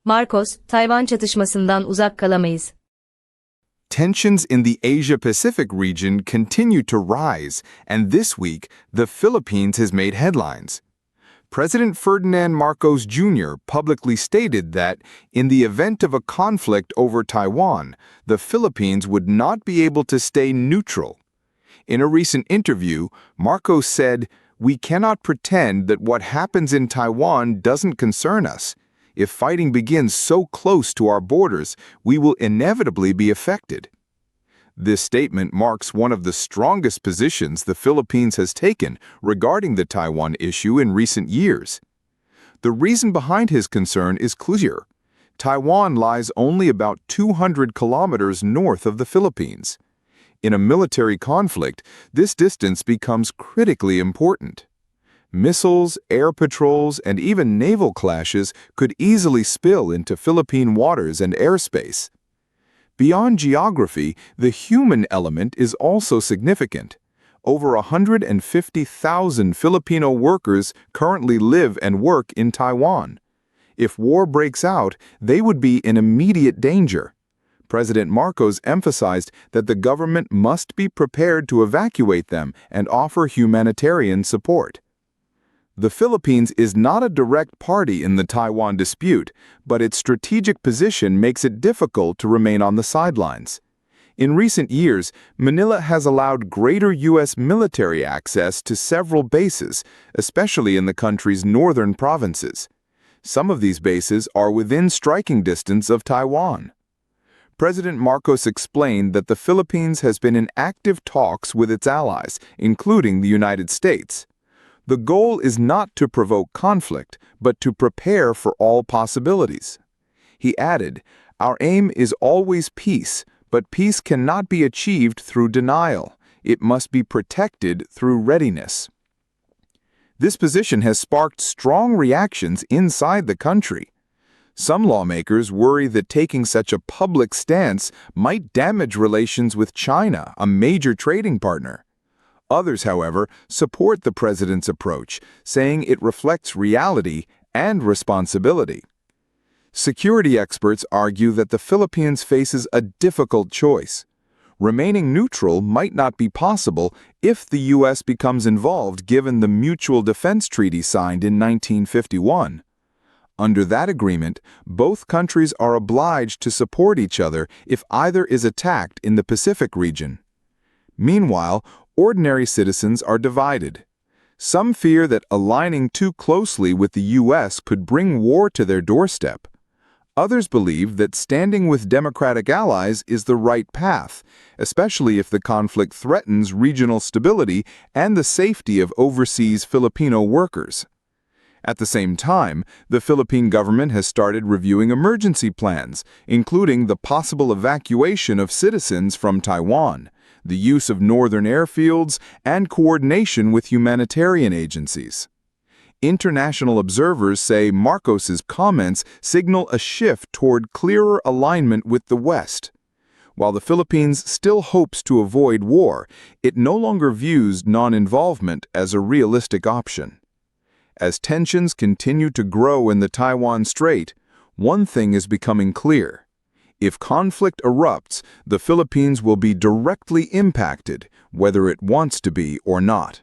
Marcos, Tayvan çatışmasından uzak kalamayız. Tensions in the Asia-Pacific region continue to rise, and this week, the Philippines has made headlines. President Ferdinand Marcos Jr. publicly stated that, in the event of a conflict over Taiwan, the Philippines would not be able to stay neutral. In a recent interview, Marcos said, "We cannot pretend that what happens in Taiwan doesn't concern us. If fighting begins so close to our borders, we will inevitably be affected." This statement marks one of the strongest positions the Philippines has taken regarding the Taiwan issue in recent years. The reason behind his concern is clear. Taiwan lies only about 200 kilometers north of the Philippines. In a military conflict, this distance becomes critically important. Missiles, air patrols, and even naval clashes could easily spill into Philippine waters and airspace. Beyond geography, the human element is also significant. Over 150,000 Filipino workers currently live and work in Taiwan. If war breaks out, they would be in immediate danger. President Marcos emphasized that the government must be prepared to evacuate them and offer humanitarian support. The Philippines is not a direct party in the Taiwan dispute, but its strategic position makes it difficult to remain on the sidelines. In recent years, Manila has allowed greater U.S. military access to several bases, especially in the country's northern provinces. Some of these bases are within striking distance of Taiwan. President Marcos explained that the Philippines has been in active talks with its allies, including the United States. The goal is not to provoke conflict, but to prepare for all possibilities. He added, "Our aim is always peace, but peace cannot be achieved through denial. It must be protected through readiness." This position has sparked strong reactions inside the country. Some lawmakers worry that taking such a public stance might damage relations with China, a major trading partner. Others, however, support the president's approach, saying it reflects reality and responsibility. Security experts argue that the Philippines faces a difficult choice. Remaining neutral might not be possible if the U.S. becomes involved given the Mutual Defense Treaty signed in 1951. Under that agreement, both countries are obliged to support each other if either is attacked in the Pacific region. Meanwhile, ordinary citizens are divided. Some fear that aligning too closely with the U.S. could bring war to their doorstep. Others believe that standing with democratic allies is the right path, especially if the conflict threatens regional stability and the safety of overseas Filipino workers. At the same time, the Philippine government has started reviewing emergency plans, including the possible evacuation of citizens from Taiwan, the use of northern airfields, and coordination with humanitarian agencies. International observers say Marcos's comments signal a shift toward clearer alignment with the West. While the Philippines still hopes to avoid war, it no longer views non-involvement as a realistic option. As tensions continue to grow in the Taiwan Strait, one thing is becoming clear. If conflict erupts, the Philippines will be directly impacted, whether it wants to be or not.